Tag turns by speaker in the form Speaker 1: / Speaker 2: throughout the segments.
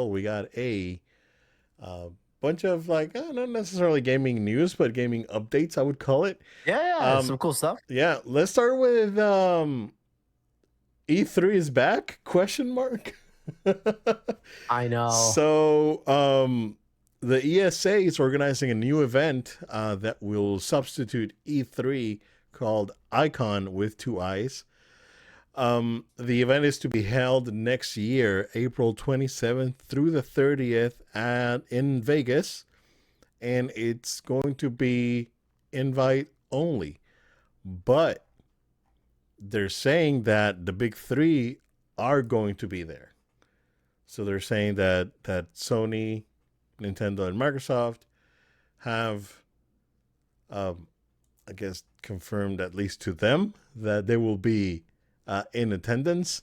Speaker 1: we got a uh, bunch of like not necessarily gaming news, but gaming updates. I would call it.
Speaker 2: Yeah,
Speaker 1: Um,
Speaker 2: some cool stuff.
Speaker 1: yeah, let's start with E3 is back? Question mark.
Speaker 2: I know.
Speaker 1: So, the ESA is organizing a new event that will substitute E3 called Icon with two eyes. The event is to be held next year, April 27th through the 30th in Vegas, and it's going to be invite only. But they're saying that the big three are going to be there. So they're saying that Sony, Nintendo, and Microsoft have, um, I guess, confirmed at least to them that they will be in attendance.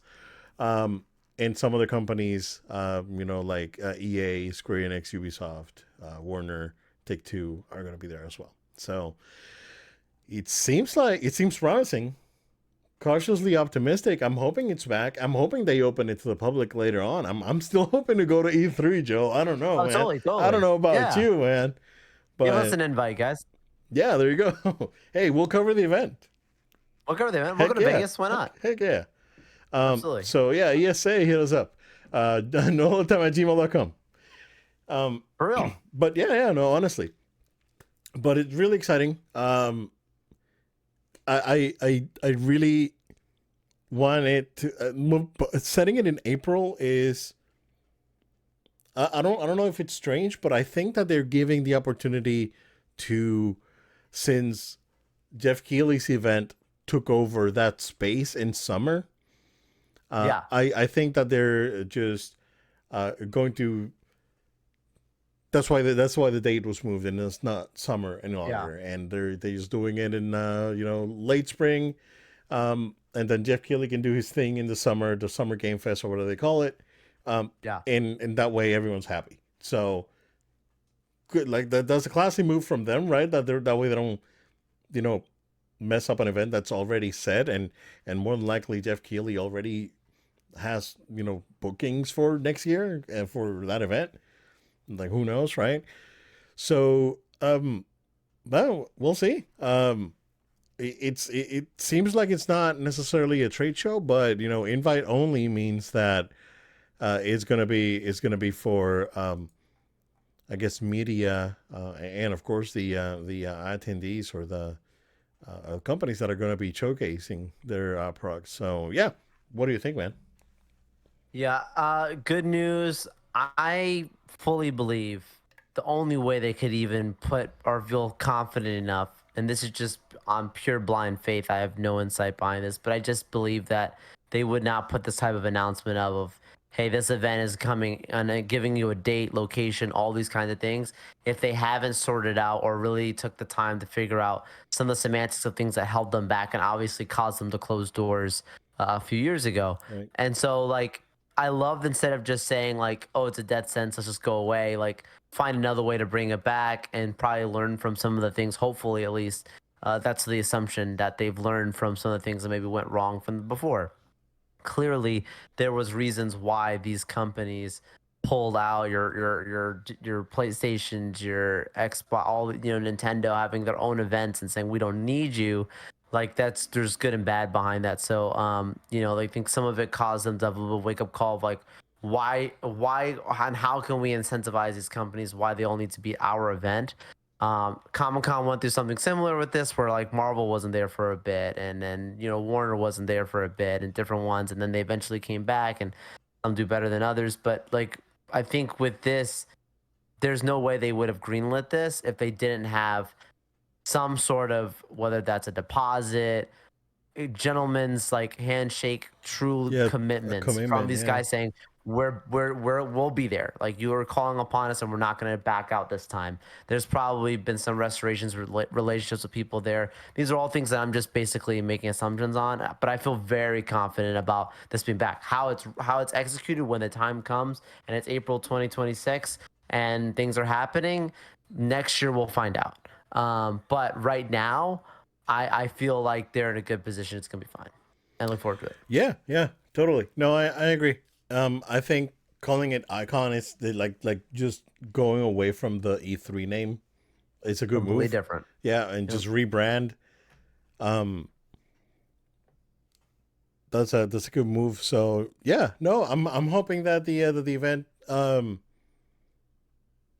Speaker 1: Um, and some other companies, like EA, Square Enix, Ubisoft, Warner, Take Two, are going to be there as well. So it seems promising. Cautiously optimistic. I'm hoping it's back. I'm hoping they open it to the public later on. I'm still hoping to go to E3, Joe. I don't know,
Speaker 2: Oh,
Speaker 1: man.
Speaker 2: totally,
Speaker 1: I don't
Speaker 2: totally.
Speaker 1: know about
Speaker 2: Yeah.
Speaker 1: you, man.
Speaker 2: Give us
Speaker 1: But
Speaker 2: an invite, guys.
Speaker 1: yeah, there you go. Hey, we'll cover the event.
Speaker 2: We'll go to the event. We'll go
Speaker 1: Heck
Speaker 2: to
Speaker 1: yeah.
Speaker 2: Vegas. Why not?
Speaker 1: Heck yeah.
Speaker 2: Absolutely.
Speaker 1: So yeah, ESA, hit us up. noholetime@gmail.com. Um,
Speaker 2: For real.
Speaker 1: but yeah, no, honestly. But it's really exciting. I really want it to setting it in April is I don't know if it's strange, but I think that they're giving the opportunity to, since Jeff Keighley's event took over that space in summer.
Speaker 2: Yeah.
Speaker 1: I think that they're just going to. That's why the date was moved and it's not summer any
Speaker 2: Yeah.
Speaker 1: longer, and they're just doing it in late spring, and then Jeff Keighley can do his thing in the summer game fest or whatever they call it,
Speaker 2: Yeah.
Speaker 1: and that way everyone's happy. So good, like that's a classy move from them, right? That way they don't you know mess up an event that's already set, and more than likely Jeff Keighley already has bookings for next year and for that event. Like who knows, right? So well, we'll see. It seems like it's not necessarily a trade show, but invite only means that it's gonna be for I guess media, and of course the attendees or the companies that are going to be showcasing their products. So yeah, what do you think, man?
Speaker 2: Yeah. Good news. I fully believe the only way they could even put or feel confident enough, and this is just on pure blind faith. I have no insight behind this, but I just believe that they would not put this type of announcement of hey, this event is coming and giving you a date, location, all these kinds of things. If they haven't sorted out or really took the time to figure out some of the semantics of things that held them back and obviously caused them to close doors a few years ago.
Speaker 1: Right.
Speaker 2: And so, like, I love instead of just saying like, "Oh, it's a death sentence, let's just go away." Like, find another way to bring it back and probably learn from some of the things. Hopefully, at least that's the assumption that they've learned from some of the things that maybe went wrong from before. Clearly, there was reasons why these companies pulled out your PlayStations, your Xbox, all Nintendo having their own events and saying we don't need you. Like that's there's good and bad behind that. So I think some of it caused them to have a little wake up call of like why and how can we incentivize these companies why they all need to be our event. Comic Con went through something similar with this, where like Marvel wasn't there for a bit, and then Warner wasn't there for a bit, and different ones, and then they eventually came back, and some do better than others. But like I think with this, there's no way they would have greenlit this if they didn't have some sort of whether that's a deposit, a gentleman's like handshake, true
Speaker 1: Yeah, a
Speaker 2: commitments from
Speaker 1: commitment.
Speaker 2: these
Speaker 1: Yeah.
Speaker 2: guys saying we'll be there. Like you are calling upon us, and we're not going to back out this time. There's probably been some restorations, relationships with people there. These are all things that I'm just basically making assumptions on. But I feel very confident about this being back. How it's executed when the time comes, and it's April 2026, and things are happening. Next year we'll find out. But right now, I feel like they're in a good position. It's gonna be fine. I look forward to it.
Speaker 1: Yeah, yeah, totally. No, I agree. I think calling it Icon is like just going away from the E3 name. It's a good
Speaker 2: Completely
Speaker 1: move.
Speaker 2: different.
Speaker 1: Yeah, and
Speaker 2: Yep.
Speaker 1: just rebrand. Um, that's a good move. So yeah, no, I'm hoping that the event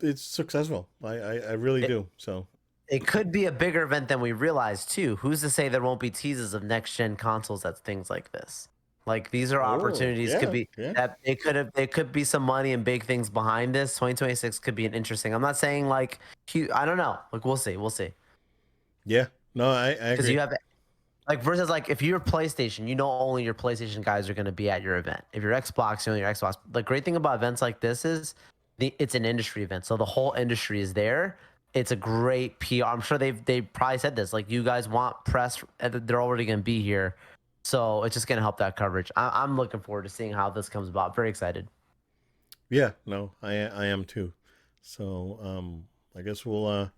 Speaker 1: it's successful. I really
Speaker 2: It,
Speaker 1: do. So
Speaker 2: it could be a bigger event than we realize too. Who's to say there won't be teases of next gen consoles at things like this? Like these are
Speaker 1: oh
Speaker 2: opportunities. Could
Speaker 1: yeah
Speaker 2: be
Speaker 1: yeah
Speaker 2: that it could have. There could be some money and big things behind this. 2026 could be an interesting. I'm not saying like I don't know. Like we'll see. We'll see.
Speaker 1: yeah. No, I
Speaker 2: Because
Speaker 1: agree.
Speaker 2: you have like versus like if you're PlayStation, you know only your PlayStation guys are going to be at your event. If you're Xbox, you know your Xbox. The great thing about events like this is it's an industry event, so the whole industry is there. It's a great PR. I'm sure they probably said this like you guys want press, they're already going to be here, so it's just going to help that coverage. I'm looking forward to seeing how this comes about. Very excited.
Speaker 1: Yeah, no, I am too. So I guess we'll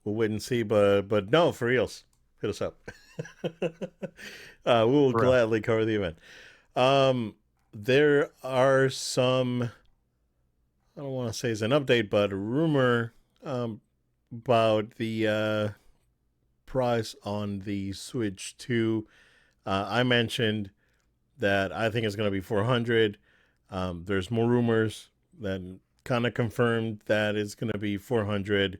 Speaker 1: wait and see. But no, for reals, hit us up. We will
Speaker 2: For real.
Speaker 1: gladly cover the event. There are some, I don't want to say it's an update, but a rumor about the price on the Switch 2. I mentioned that I think it's going to be 400. There's more rumors that kind of confirmed that it's going to be 400.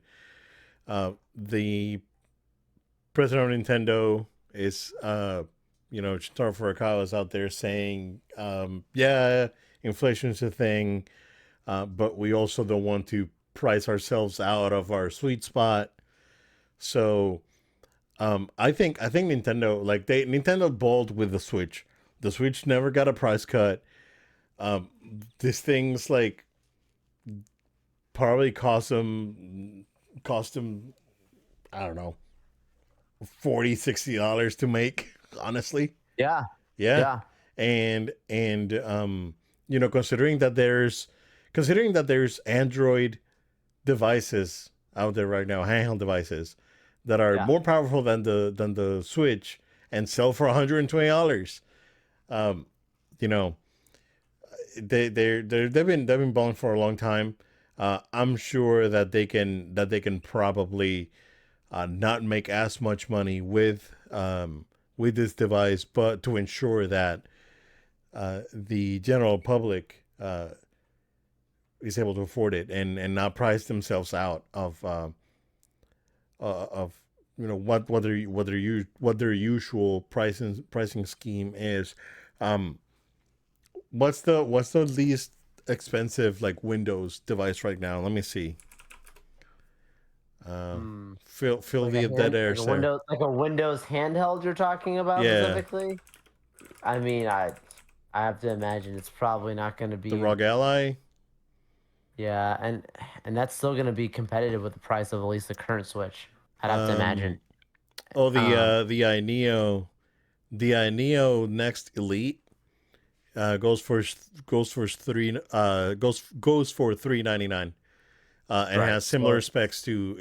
Speaker 1: The president of Nintendo is, Shintaro Furukawa is out there saying, yeah, inflation's a thing, but we also don't want to price ourselves out of our sweet spot. So I think Nintendo Nintendo balled with the Switch. The Switch never got a price cut. Um, this thing's like probably cost them I don't know 40 $60 to make, honestly.
Speaker 2: Yeah.
Speaker 1: Yeah.
Speaker 2: Yeah.
Speaker 1: And considering that there's Android devices out there right now, handheld devices that are
Speaker 2: Yeah.
Speaker 1: more powerful than the Switch and sell for $120. um you know they've been balling for a long time. I'm sure that they can probably not make as much money with this device, but to ensure that the general public is able to afford it and not price themselves out of what their usual pricing scheme is. Um, what's the least expensive like Windows device right now? Let me see.
Speaker 2: Hmm.
Speaker 1: Fill the dead air, sir.
Speaker 2: Like a Windows handheld you're talking about
Speaker 1: Yeah,
Speaker 2: specifically? I mean, I have to imagine it's probably not going to
Speaker 1: the
Speaker 2: be.
Speaker 1: ROG Ally.
Speaker 2: Yeah, and that's still going to be competitive with the price of at least the current Switch. I'd have to imagine.
Speaker 1: Um, oh, the
Speaker 2: Um,
Speaker 1: uh, the iNeo, the iNeo Next Elite goes for 399. And
Speaker 2: right.
Speaker 1: has similar
Speaker 2: So
Speaker 1: specs to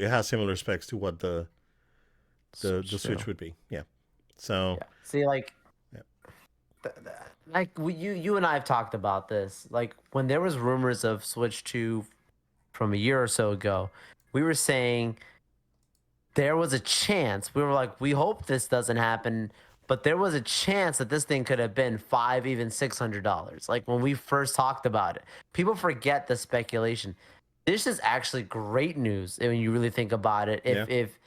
Speaker 1: what the
Speaker 2: Switch
Speaker 1: Switch
Speaker 2: too.
Speaker 1: would be. Yeah. So
Speaker 2: Yeah. See, like,
Speaker 1: yeah.
Speaker 2: you and I have talked about this. Like when there was rumors of Switch 2 from a year or so ago, we were saying there was a chance. We were like, we hope this doesn't happen, but there was a chance that this thing could have been five, even $600. Like when we first talked about it, people forget the speculation. This is actually great news when you really think about it.
Speaker 1: Yeah.
Speaker 2: If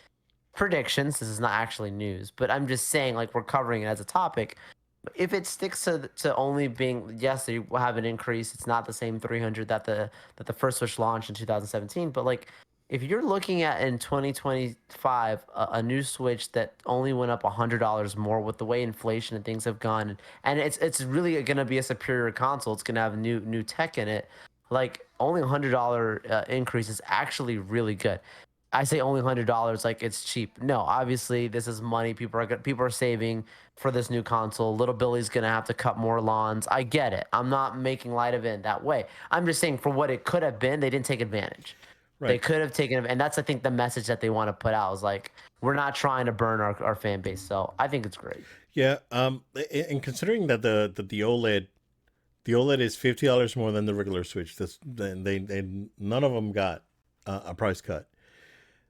Speaker 2: predictions, this is not actually news, but I'm just saying like we're covering it as a topic. If it sticks to only being yes, you will have an increase. It's not the same 300 that the first Switch launched in 2017, but like if you're looking at in 2025 a new Switch that only went up $100 more with the way inflation and things have gone, and it's really going to be a superior console. It's going to have new tech in it. Like only $100 increase is actually really good. I say only $100 like it's cheap. No, obviously this is money. People are saving for this new console. Little Billy's gonna have to cut more lawns. I get it. I'm not making light of it in that way. I'm just saying for what it could have been, they didn't take advantage. They
Speaker 1: Right.
Speaker 2: could have taken, and that's I think the message that they want to put out is like we're not trying to burn our fan base. So I think it's great.
Speaker 1: Yeah. And considering that the OLED The OLED is $50 more than the regular Switch. They none of them got a price cut.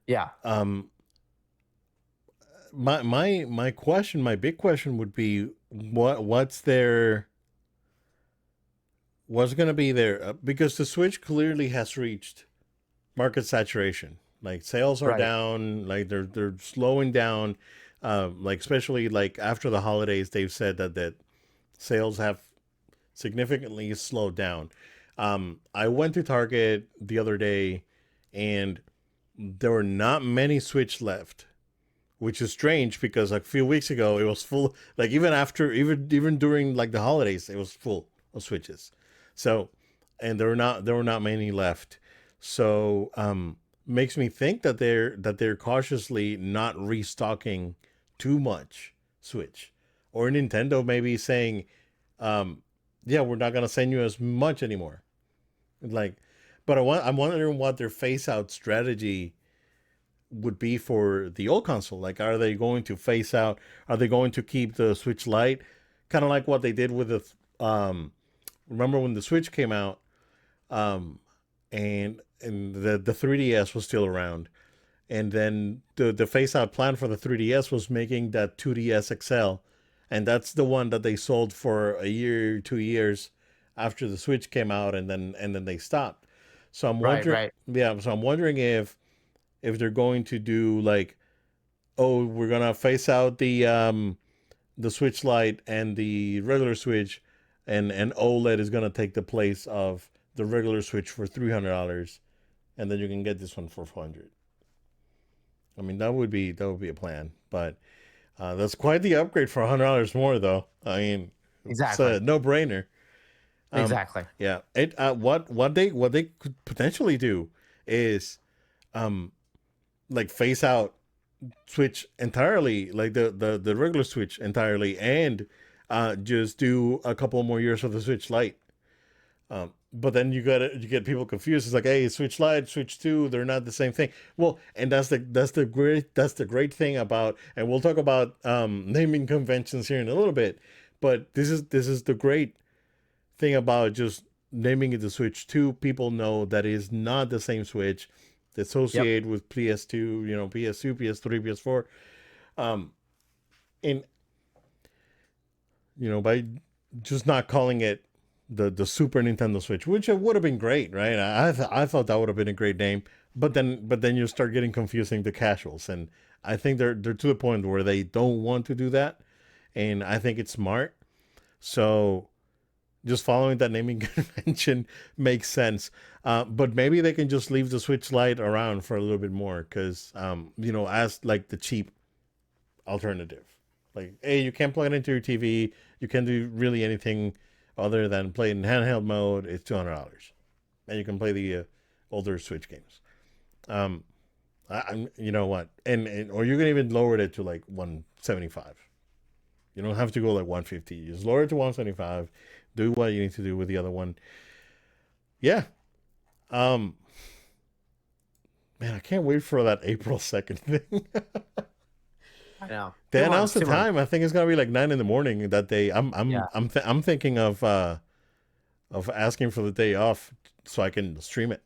Speaker 2: Yeah.
Speaker 1: Um, my question, my big question would be what's going to be there because the Switch clearly has reached market saturation. Like sales are
Speaker 2: Right.
Speaker 1: down, like they're slowing down. Like especially like after the holidays, they've said that sales have significantly slowed down. I went to Target the other day, and there were not many Switch left, which is strange because like a few weeks ago it was full. Like even after even during like the holidays, it was full of Switches. So, and there were not many left. So makes me think that they're cautiously not restocking too much Switch, or Nintendo maybe saying, um, yeah, we're not gonna send you as much anymore. Like, but I'm wondering what their phase out strategy would be for the old console. Like, are they going to phase out? Are they going to keep the Switch Lite, kind of like what they did with the remember when the Switch came out, um, and the 3DS was still around, and then the phase out plan for the 3DS was making that 2DS XL, and that's the one that they sold for a year, 2 years after the Switch came out, and then they stopped. So I'm
Speaker 2: Right.
Speaker 1: wondering,
Speaker 2: Right.
Speaker 1: yeah. So I'm wondering if they're going to do like, oh, we're gonna phase out the Switch Lite and the regular Switch, and OLED is gonna take the place of the regular Switch for $300, and then you can get this one for 400. I mean, that would be a plan, but that's quite the upgrade for $100 more, though. I mean, it's
Speaker 2: Exactly.
Speaker 1: a no brainer. Um,
Speaker 2: Exactly.
Speaker 1: yeah. What they could potentially do is um like phase out Switch entirely, like the regular Switch entirely, and just do a couple more years of the Switch Lite. But then you get people confused. It's like, hey, Switch Lite, Switch Two, they're not the same thing. Well, and that's the great thing about, and we'll talk about naming conventions here in a little bit. But this is the great thing about just naming it the Switch Two. People know that it is not the same Switch. It's
Speaker 2: Yep.
Speaker 1: associated with PS2, PS2, PS3, PS4. Um, and by just not calling it the Super Nintendo Switch, which it would have been great, right? I thought that would have been a great name, but then you start getting confusing the casuals, and I think they're to the point where they don't want to do that, and I think it's smart. So just following that naming convention makes sense. But maybe they can just leave the Switch Lite around for a little bit more, because as like the cheap alternative. Like, hey, you can't plug it into your TV. You can't do really anything other than play in handheld mode. It's $200, and you can play the older Switch games. Um, you know what, and or you can even lower it to like 175. You don't have to go like 150. You just lower it to 175. Do what you need to do with the other one. Yeah. Um, man, I can't wait for that April 2nd thing.
Speaker 2: I know.
Speaker 1: They
Speaker 2: Two
Speaker 1: announced
Speaker 2: months.
Speaker 1: the
Speaker 2: 2 months.
Speaker 1: time. I think it's gonna be like 9 in the morning that day. I'm I'm
Speaker 2: Yeah.
Speaker 1: I'm th- I'm thinking of asking for the day off so I can stream it.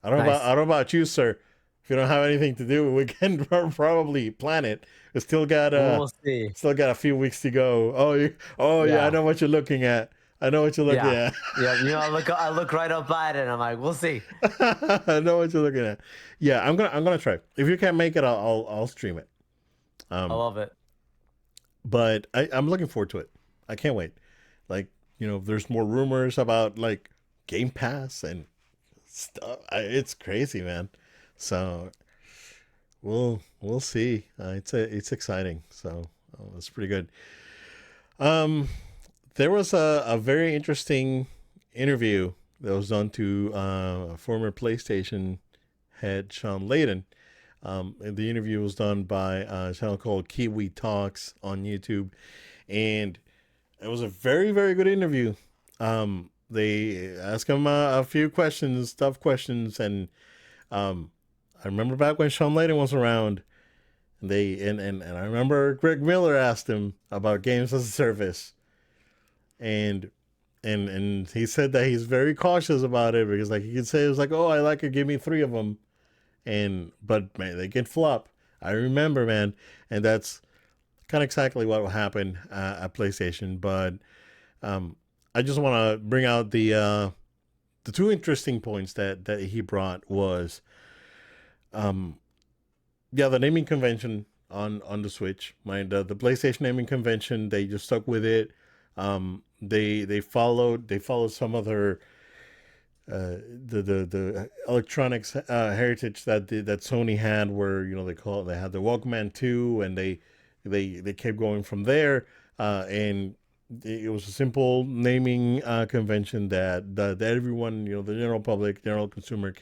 Speaker 1: I
Speaker 2: Nice.
Speaker 1: don't know about you, sir. If you don't have anything to do, we can probably plan it. We
Speaker 2: We'll see.
Speaker 1: still got a few weeks to go. Oh yeah, I
Speaker 2: Yeah.
Speaker 1: know what you're looking at. I know what you're looking
Speaker 2: Yeah.
Speaker 1: at.
Speaker 2: Yeah. I look right up at it and I'm like, we'll see.
Speaker 1: I know what you're looking at. Yeah, I'm gonna try. If you can't make it, I'll stream it.
Speaker 2: I
Speaker 1: Um,
Speaker 2: love it.
Speaker 1: but I'm looking forward to it. I can't wait. Like, there's more rumors about like Game Pass and stuff. It's crazy, man. So we'll see. It's exciting. So it's pretty good. Um, there was a very interesting interview that was done to former PlayStation head Sean Layden. And the interview was done by a channel called Kiwi Talks on YouTube, and it was a very, very good interview. They asked him a few questions, tough questions, and um, I remember back when Sean Layden was around. And I remember Greg Miller asked him about games as a service, and and he said that he's very cautious about it because like he could say it was like, oh, I like it, give me three of them, and but man, they get flop. I remember, man, and that's kind of exactly what will happen at PlayStation. But um, I just want to bring out the two interesting points that he brought was um, yeah, the naming convention on the Switch. The PlayStation naming convention, they just stuck with it. They followed some other the electronics heritage that Sony had, where they had the Walkman 2, and they kept going from there, and it was a simple naming convention that everyone, the general public, general consumer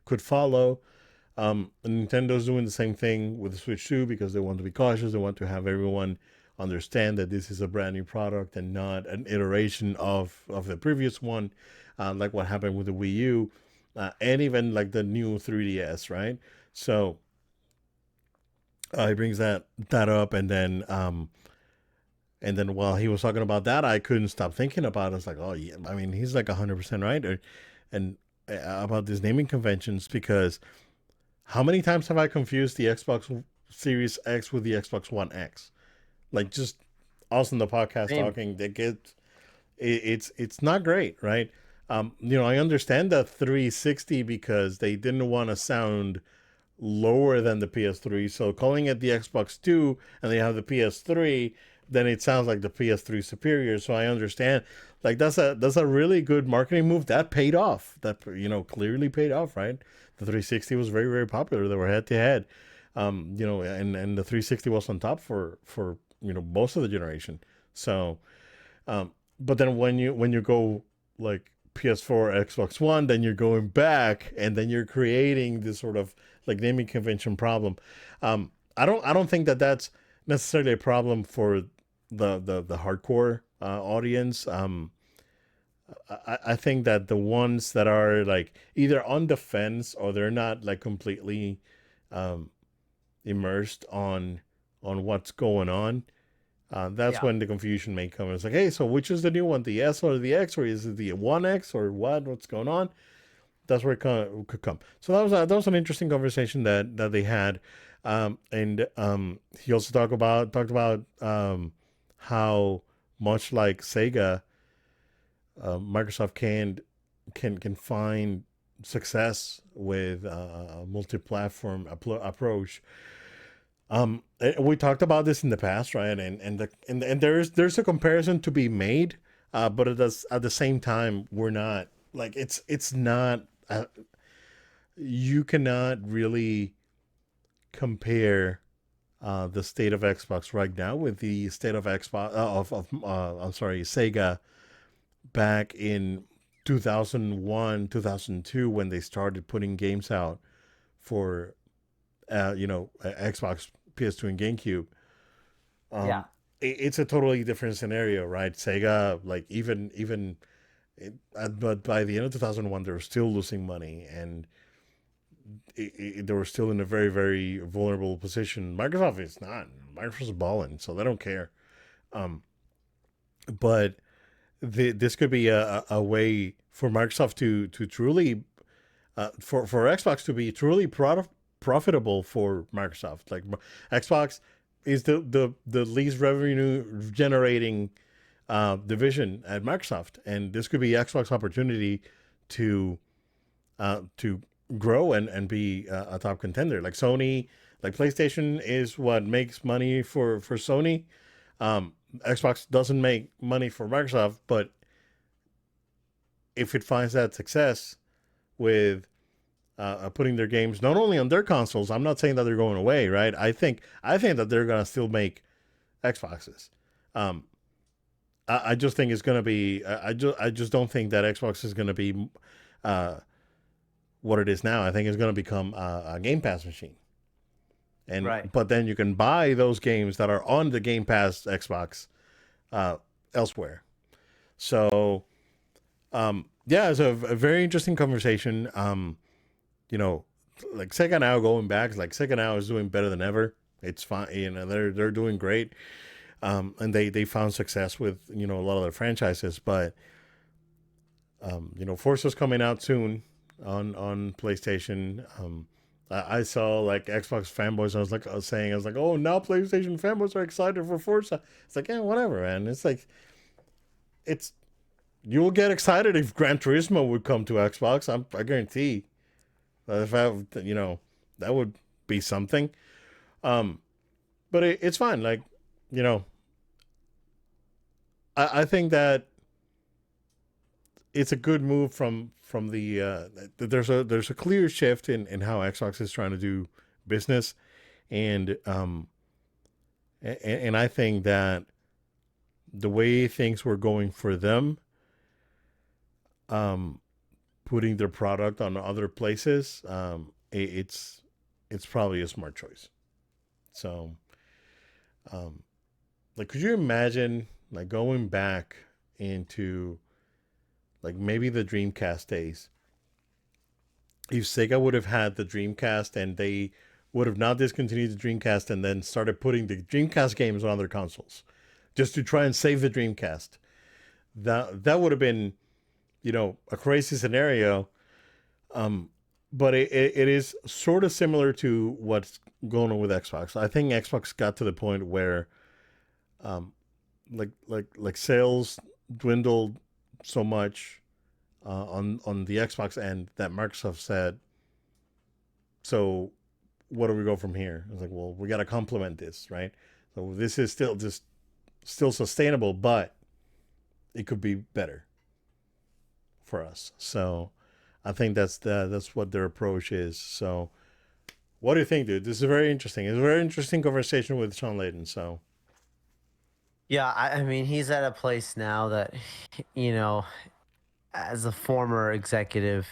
Speaker 1: could follow. Nintendo's doing the same thing with the Switch 2 because they want to be cautious. They want to have everyone understand that this is a brand new product and not an iteration of the previous one, like what happened with the Wii U, and even like the new 3DS, right? So he brings that up, and then while he was talking about that, I couldn't stop thinking about it. I was like, oh yeah, I mean, he's like 100% right, and about these naming conventions because how many times have I confused the Xbox Series X with the Xbox One X? Like just us in the podcast
Speaker 2: Same.
Speaker 1: talking, it's not great, right? I understand the 360 because they didn't want to sound lower than the PS3, so calling it the Xbox Two and they have the PS3, then it sounds like the PS3 superior. So I understand, like that's a really good marketing move that paid off. That clearly paid off, right? The 360 was very very popular. They were head to head, and the 360 was on top for most of the generation. So, but then when you go like PS4, Xbox One, then you're going back, and then you're creating this sort of like naming convention problem. I don't think that that's necessarily a problem for the hardcore audience. I think that the ones that are like either on the fence or they're not like completely um, immersed on what's going on, that's
Speaker 2: Yeah.
Speaker 1: when the confusion may come. It's like, hey, so which is the new one, the S or the X, or is it the One X or what? What's going on? That's where could come. So that was an interesting conversation that they had, and he also talked about how much like Sega, Microsoft can find success with a multi-platform approach. We talked about this in the past, right? And there's a comparison to be made, but at the same time we're not like it's not. You cannot really compare the state of Xbox right now with the state of Xbox I'm sorry, Sega back in 2001, 2002 when they started putting games out for Xbox, PS2, and GameCube.
Speaker 2: Yeah.
Speaker 1: Um, it's a totally different scenario, right? Sega, like but by the end of 2001, they were still losing money, and they were still in a very, very vulnerable position. Microsoft is not. Microsoft's balling, so they don't care. Um, but this could be a way for Microsoft to truly, for Xbox to be truly profitable for Microsoft. Like Xbox is the least revenue generating division at Microsoft, and this could be Xbox opportunity to grow and be a top contender. Like Sony, like PlayStation is what makes money for Sony. Xbox doesn't make money for Microsoft, but if it finds that success with putting their games not only on their consoles, I'm not saying that they're going away, right? I think that they're gonna still make Xboxes. Um, I just think it's gonna be. I just don't think that Xbox is gonna be uh, what it is now. I think it's gonna become a Game Pass machine, and
Speaker 2: Right.
Speaker 1: but then you can buy those games that are on the Game Pass Xbox uh, elsewhere. So yeah, it's a very interesting conversation. You know, like Sega now going back, like Sega now is doing better than ever. It's fine, they're doing great. and they found success with a lot of their franchises. But Forza's coming out soon on PlayStation. I saw like Xbox fanboys. I was like, oh, now PlayStation fanboys are excited for Forza. It's like, yeah, whatever, man. It's like it's you'll get excited if Gran Turismo would come to Xbox. I guarantee. If that would be something. Um, but it's fine. Like, you know, I think that it's a good move from the there's a clear shift in how Xbox is trying to do business, and and I think that the way things were going for them, um, putting their product on other places, it's probably a smart choice. So, um, like, could you imagine like going back into like maybe the Dreamcast days? If Sega would have had the Dreamcast and they would have not discontinued the Dreamcast and then started putting the Dreamcast games on other consoles just to try and save the Dreamcast, that would have been a crazy scenario. Um, but it is sort of similar to what's going on with Xbox. I think Xbox got to the point where um, like sales dwindled so much on the Xbox end that Microsoft said, "So what do we go from here?" I was like, "Well, we got to complement this, right? So this is still sustainable, but it could be better for us." So I think that's what their approach is. So what do you think, dude? This is very interesting. It's a very interesting conversation with Sean Layden. So
Speaker 2: Yeah, I mean, he's at a place now that, you know, as a former executive,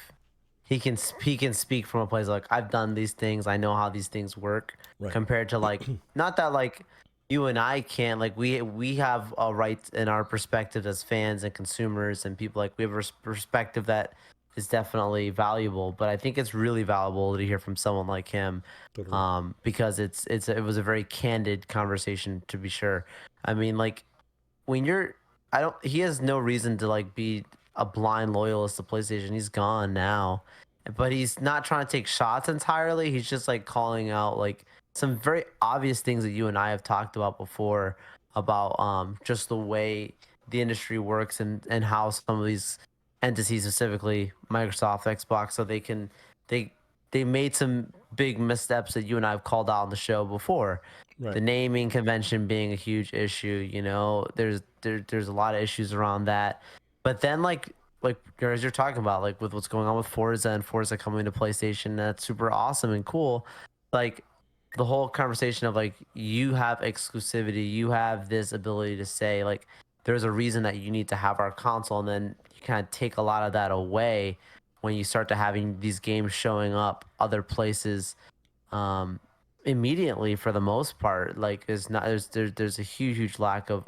Speaker 2: he can speak from a place like I've done these things, I know how these things work,
Speaker 1: right,
Speaker 2: compared to like not that like you and I can't like we have a right in our perspective as fans and consumers and people like we have a perspective that is definitely valuable, but I think it's really valuable to hear from someone like him
Speaker 1: totally.
Speaker 2: because it was a very candid conversation to be sure. I mean like when you're I don't he has no reason to like be a blind loyalist to PlayStation. He's gone now. But he's not trying to take shots entirely. He's just like calling out like some very obvious things that you and I have talked about before about just the way the industry works and how some of these entities, specifically Microsoft, Xbox, so they they made some big missteps that you and I have called out on the show before. The
Speaker 1: Right.
Speaker 2: naming convention being a huge issue, you know, there's a lot of issues around that. But then like as you're talking about, like with what's going on with Forza and Forza coming to PlayStation, that's super awesome and cool. Like the whole conversation of like you have exclusivity, you have this ability to say like there's a reason that you need to have our console, and then you kind of take a lot of that away when you start to having these games showing up other places um immediately for the most part. Like there's not there's a huge lack of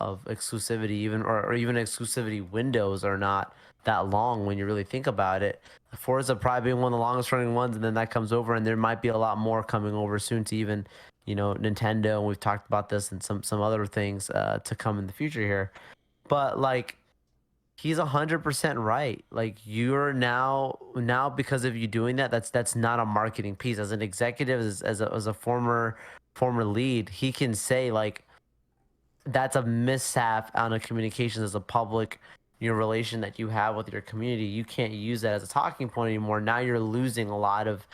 Speaker 2: exclusivity, even or even exclusivity windows are not that long when you really think about it. Forza probably being one of the longest running ones, and then that comes over, and there might be a lot more coming over soon to even, you know, Nintendo. And we've talked about this and some other things to come in the future here. But like he's 100% right. Like you're now because of you doing that, that's not a marketing piece. As an executive, as a former lead, he can say like that's a mishap on a communications as a public your relation that you have with your community. You can't use that as a talking point anymore. Now you're losing a lot of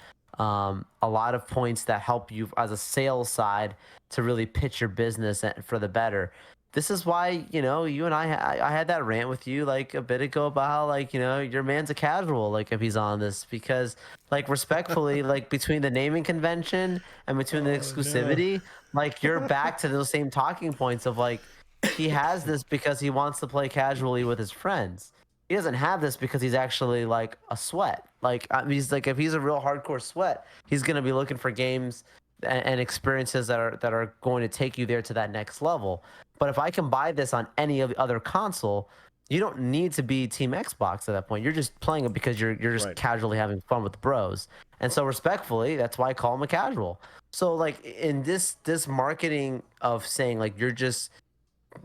Speaker 2: points that help you as a sales side to really pitch your business for the better. This is why, you know, you and I had that rant with you like a bit ago about how like, you know, your man's a casual like if he's on this, because like respectfully, like between the naming convention and between the
Speaker 1: Oh no.
Speaker 2: exclusivity, like you're back to those same talking points of like he has this because he wants to play casually with his friends. He doesn't have this because he's actually like a sweat. Like I mean, he's like if he's a real hardcore sweat, he's gonna be looking for games and experiences that are going to take you there to that next level. But if I can buy this on any of the other console, you don't need to be Team Xbox at that point. You're just playing it because you're just
Speaker 1: Right.
Speaker 2: casually having fun with the bros. And so respectfully, that's why I call them a casual. So like in this marketing of saying like you're just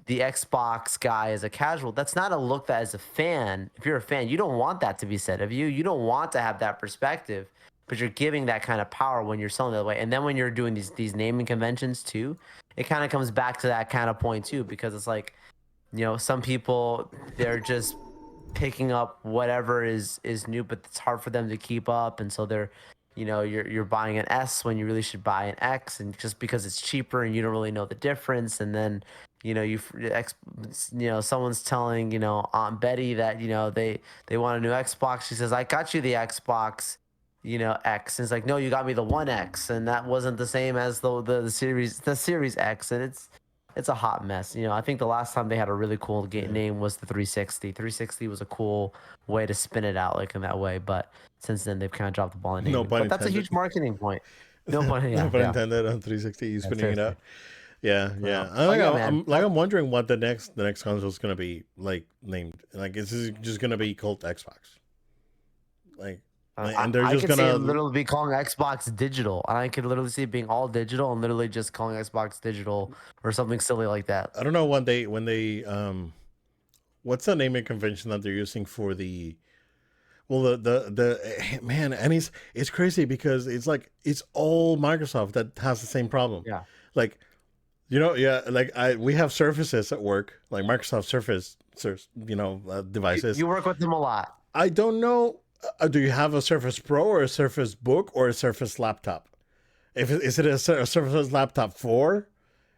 Speaker 2: the Xbox guy as a casual, that's not a look that as a fan, if you're a fan, you don't want that to be said of you. You don't want to have that perspective, but you're giving that kind of power when you're selling that way. And then when you're doing these naming conventions too, it kind of comes back to that kind of point too, because it's like, some people they're just picking up whatever is new, but it's hard for them to keep up, and so they're you're buying an S when you really should buy an X, and just because it's cheaper and you don't really know the difference, and then someone's telling Aunt Betty that they want a new Xbox. She says, I got you the Xbox X, and it's like, no, you got me the One X, and that wasn't the same as the Series X, and it's a hot mess. I think the last time they had a really cool
Speaker 1: Yeah.
Speaker 2: name was the 360. 360 was a cool way to spin it out like in that way, but since then they've kind of dropped the ball in
Speaker 1: No
Speaker 2: naming.
Speaker 1: pun
Speaker 2: But that's a
Speaker 1: intended.
Speaker 2: huge marketing point. No pun,
Speaker 1: No
Speaker 2: yeah,
Speaker 1: pun
Speaker 2: yeah,
Speaker 1: intended on 360. You
Speaker 2: yeah,
Speaker 1: spinning it
Speaker 2: seriously.
Speaker 1: out. Yeah,
Speaker 2: Yeah.
Speaker 1: yeah. I
Speaker 2: But
Speaker 1: think
Speaker 2: yeah,
Speaker 1: I'm,
Speaker 2: man.
Speaker 1: I'm wondering what the next console is gonna be like named. Like, is this just gonna be called Xbox? Like,
Speaker 2: I,
Speaker 1: and they're
Speaker 2: I
Speaker 1: just
Speaker 2: could see it
Speaker 1: gonna.
Speaker 2: literally be calling Xbox digital. And I could literally see it being all digital and literally just calling Xbox digital or something silly like that.
Speaker 1: I don't know when they what's the naming convention that they're using for the. Well, man, and it's crazy because it's like it's all Microsoft that has the same problem.
Speaker 2: Yeah.
Speaker 1: Like, yeah, like we have Surfaces at work, like Microsoft
Speaker 2: You,
Speaker 1: devices.
Speaker 2: you work with them a lot.
Speaker 1: I don't know. Do you have a Surface Pro or a Surface Book or a Surface laptop? Is it a Surface Laptop 4?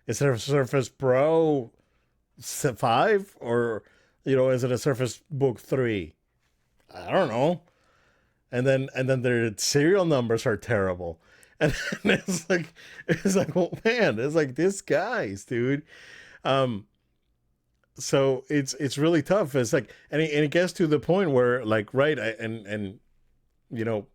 Speaker 1: Is it a Surface Pro 5 or is it a Surface Book 3? I don't know. And then their serial numbers are terrible. And it's like, well, man, it's like this guys, dude. Um so it's really tough. It's like, and it gets to the point where, like, right, and you know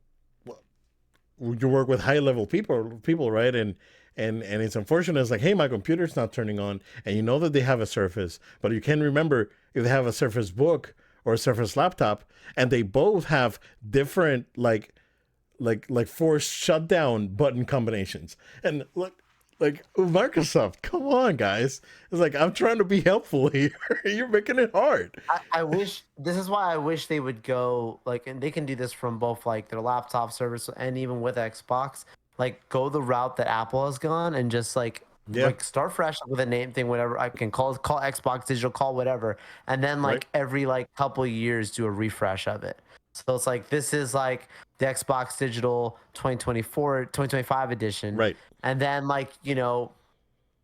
Speaker 1: you work with high level people, right, and it's unfortunate. It's like, hey, my computer's not turning on, and you know that they have a Surface, but you can't remember if they have a Surface Book or a Surface laptop, and they both have different, like forced shutdown button combinations. And look, like, Microsoft, come on, guys. It's like, I'm trying to be helpful here. You're making it hard.
Speaker 2: I wish this is why I wish they would go like, and they can do this from both like their laptop service and even with Xbox, like go the route that Apple has gone and just
Speaker 1: Yeah,
Speaker 2: like start fresh with a name thing, whatever. I can call Xbox digital, call whatever, and then
Speaker 1: right,
Speaker 2: like every like couple of years do a refresh of it. So it's like this is like the Xbox Digital 2024 2025 edition,
Speaker 1: right.
Speaker 2: and then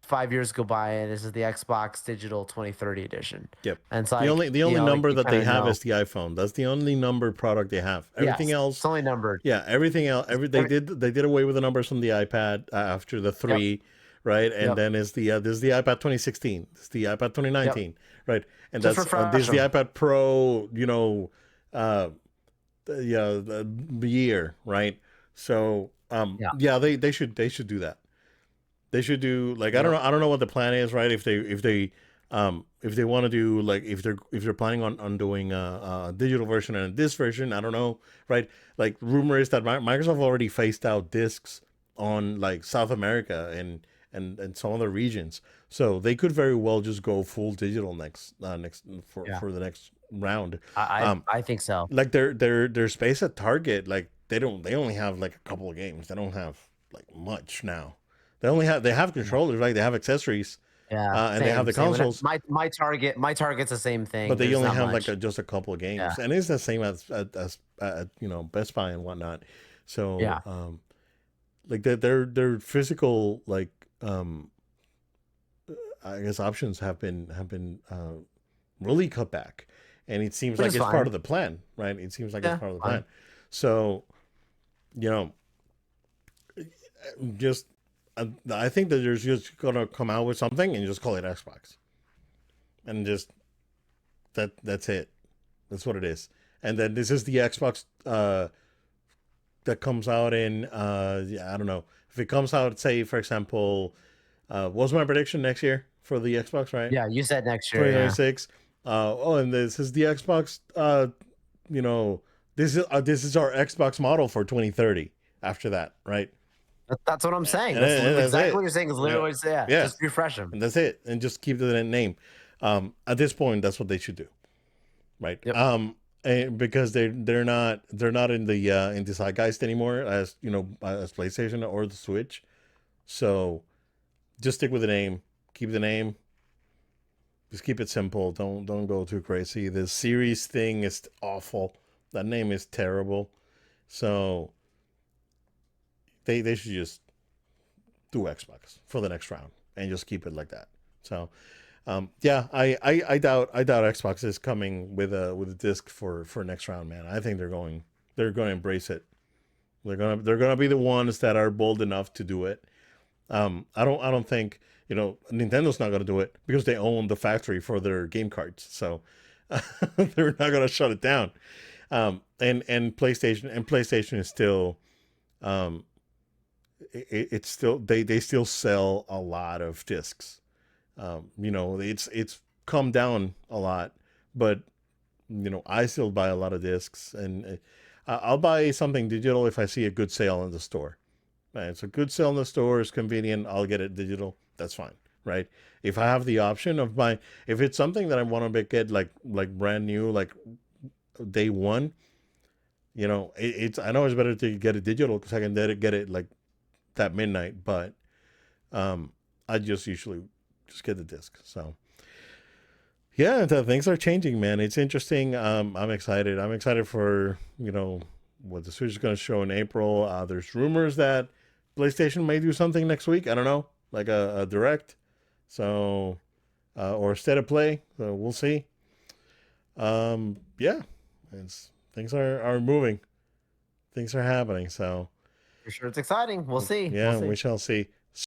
Speaker 2: 5 years go by and this is the Xbox Digital 2030 edition.
Speaker 1: Yep.
Speaker 2: And it's
Speaker 1: The
Speaker 2: like,
Speaker 1: only the only
Speaker 2: like
Speaker 1: number
Speaker 2: you
Speaker 1: that
Speaker 2: kind
Speaker 1: they
Speaker 2: of
Speaker 1: have
Speaker 2: know.
Speaker 1: is the iPhone. That's the only numbered product they have. Everything
Speaker 2: Yes,
Speaker 1: else,
Speaker 2: it's only numbered.
Speaker 1: yeah, everything else.
Speaker 2: Every,
Speaker 1: They did away with the numbers from the iPad after the
Speaker 2: yep,
Speaker 1: 3, right? And
Speaker 2: yep,
Speaker 1: then is the this is the iPad 2016. This is the iPad
Speaker 2: yep.
Speaker 1: 2019, right? And
Speaker 2: Just
Speaker 1: that's this
Speaker 2: refresh
Speaker 1: is the
Speaker 2: them.
Speaker 1: iPad Pro, uh, yeah, the year, right? So,
Speaker 2: Yeah,
Speaker 1: yeah, they should do that. They should do, like,
Speaker 2: yep.
Speaker 1: I don't know what the plan is, right? If they want to do, like, if they're planning on doing a digital version and this version, I don't know, right? Like, rumor is that Microsoft already phased out discs on, like, South America and some other regions, so they could very well just go full digital next
Speaker 2: Yeah,
Speaker 1: for the next round.
Speaker 2: I
Speaker 1: Um,
Speaker 2: I, I think so.
Speaker 1: like their space at Target, like they only have like a couple of games. They don't have like much now. They have
Speaker 2: Yeah,
Speaker 1: controllers, right? They have accessories,
Speaker 2: yeah,
Speaker 1: and they have
Speaker 2: same,
Speaker 1: the
Speaker 2: same.
Speaker 1: consoles,
Speaker 2: My Target's the same
Speaker 1: but
Speaker 2: thing.
Speaker 1: they
Speaker 2: There's
Speaker 1: only
Speaker 2: not
Speaker 1: have like
Speaker 2: much.
Speaker 1: just a couple of
Speaker 2: Yeah,
Speaker 1: games, and it's the same as Best Buy and whatnot. So,
Speaker 2: yeah.
Speaker 1: like their physical, like, um I guess options have been really cut back, and it seems
Speaker 2: Which
Speaker 1: like
Speaker 2: is
Speaker 1: it's part
Speaker 2: fine.
Speaker 1: of the plan, right? It seems like it's
Speaker 2: Yeah,
Speaker 1: part of the
Speaker 2: fine.
Speaker 1: plan. So, you know, just I think that they're just gonna come out with something and just call it Xbox, and just that's it. That's what it is. And then this is the Xbox that comes out in, yeah, I don't know, if it comes out, say, for example, what's my prediction next year for the Xbox, right?
Speaker 2: Yeah, you said next year. Yeah,
Speaker 1: 2026. Oh, and this is the Xbox. You know, this is our Xbox model for 2030. After that, right?
Speaker 2: That's what I'm saying.
Speaker 1: And,
Speaker 2: That's
Speaker 1: and that's
Speaker 2: exactly what
Speaker 1: it.
Speaker 2: you're saying. Is literally
Speaker 1: Yeah,
Speaker 2: what you're saying. Yeah,
Speaker 1: yeah,
Speaker 2: just refresh them.
Speaker 1: and that's it. And just keep the name. At this point, that's what they should do, right?
Speaker 2: Yep.
Speaker 1: And because they're not in the zeitgeist anymore, as you know, as PlayStation or the Switch. So just stick with the name. Keep the name. Just keep it simple. Don't go too crazy. The series thing is awful. That name is terrible. So they should just do Xbox for the next round and just keep it like that. So yeah, I doubt Xbox is coming with a disc for next round, man. I think they're going to embrace it. They're gonna be the ones that are bold enough to do it. I don't think Nintendo's not gonna do it because they own the factory for their game cards, so they're not gonna shut it down. And PlayStation is still um, it's still they still sell a lot of discs. It's come down a lot, but I still buy a lot of discs, and I'll buy something digital if I see a good sale in the store. Right? It's a good sale in the store. It's convenient. I'll get it digital. That's fine, right? If I have the option of buying, if it's something that I want to get like brand new, like day one, it's I know it's better to get it digital because I can get it like that midnight. But I just usually just get the disc. So yeah, things are changing, man. It's interesting. I'm excited. I'm excited for what the Switch is going to show in April. There's rumors that PlayStation may do something next week. I don't know, like a direct, so or a state of play. So we'll see. Yeah, things are moving. Things are happening. So
Speaker 2: For sure, it's exciting. We'll see. We'll
Speaker 1: yeah,
Speaker 2: see.
Speaker 1: we shall see.